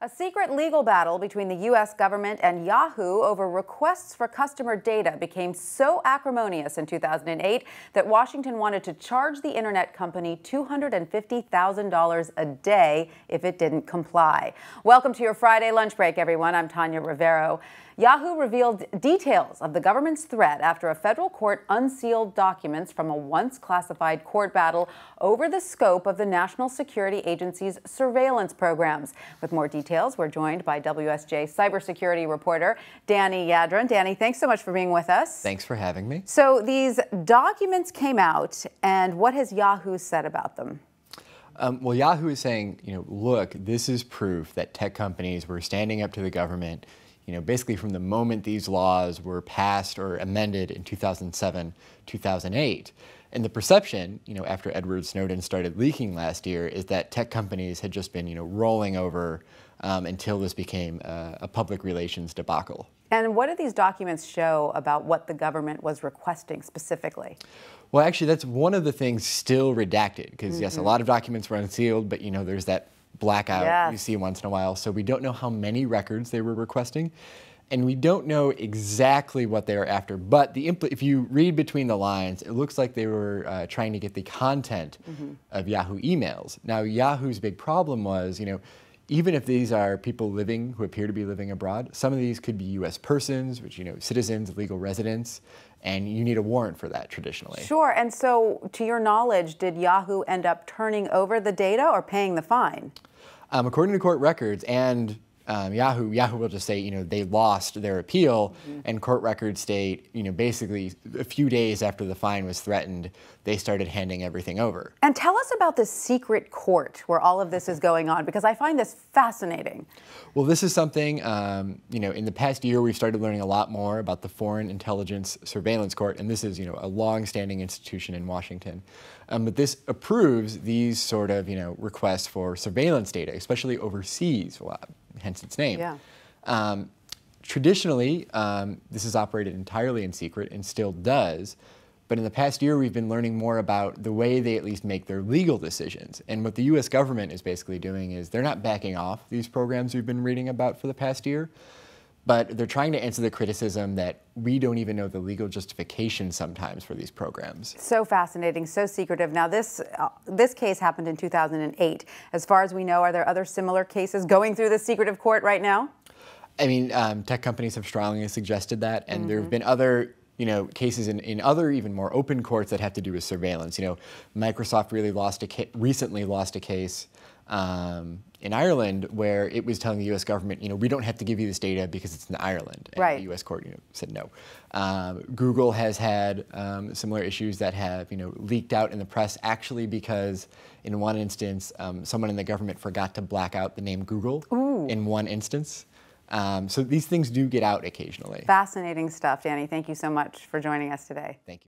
A secret legal battle between the U.S. government and Yahoo over requests for customer data became so acrimonious in 2008 that Washington wanted to charge the internet company $250,000 a day if it didn't comply. Welcome to your Friday lunch break, everyone. I'm Tanya Rivero. Yahoo revealed details of the government's threat after a federal court unsealed documents from a once classified court battle over the scope of the National Security Agency's surveillance programs. With more details, we're joined by WSJ cybersecurity reporter Danny Yadron. Danny, thanks so much for being with us. Thanks for having me. So these documents came out, and what has Yahoo said about them? Well, Yahoo is saying, look, this is proof that tech companies were standing up to the government, basically from the moment these laws were passed or amended in 2007, 2008. And the perception, after Edward Snowden started leaking last year, is that tech companies had just been, rolling over until this became a public relations debacle. And what do these documents show about what the government was requesting specifically? Well, actually, that's one of the things still redacted, because yes, a lot of documents were unsealed, but there's that blackout you see once in a while. So we don't know how many records they were requesting, and we don't know exactly what they are after. But if you read between the lines, it looks like they were trying to get the content of Yahoo emails. Now, Yahoo's big problem was, even if these are people who appear to be living abroad, some of these could be U.S. persons, which, citizens, legal residents, and you need a warrant for that traditionally. Sure, and so to your knowledge, did Yahoo end up turning over the data or paying the fine? According to court records and Yahoo will just say, they lost their appeal, and court records state, basically a few days after the fine was threatened, they started handing everything over. And tell us about this secret court where all of this is going on, because I find this fascinating. Well, this is something, in the past year, we've started learning a lot more about the Foreign Intelligence Surveillance Court, and this is, a long-standing institution in Washington. But this approves these sort of, requests for surveillance data, especially overseas, hence its name. Yeah. Traditionally, this is operated entirely in secret and still does. But in the past year, we've been learning more about the way they at least make their legal decisions. And what the U.S. government is basically doing is they're not backing off these programs we've been reading about for the past year, but they're trying to answer the criticism that we don't even know the legal justification sometimes for these programs. So fascinating, so secretive. Now, this case happened in 2008. As far as we know, are there other similar cases going through the secretive court right now? I mean, tech companies have strongly suggested that, and there have been other cases in other even more open courts that have to do with surveillance. Microsoft recently lost a case in Ireland where it was telling the U.S. government, we don't have to give you this data because it's in Ireland. And right. The U.S. court, said no. Google has had similar issues that have, leaked out in the press, actually because in one instance, someone in the government forgot to black out the name Google in one instance. So these things do get out occasionally. Fascinating stuff, Danny. Thank you so much for joining us today. Thank you.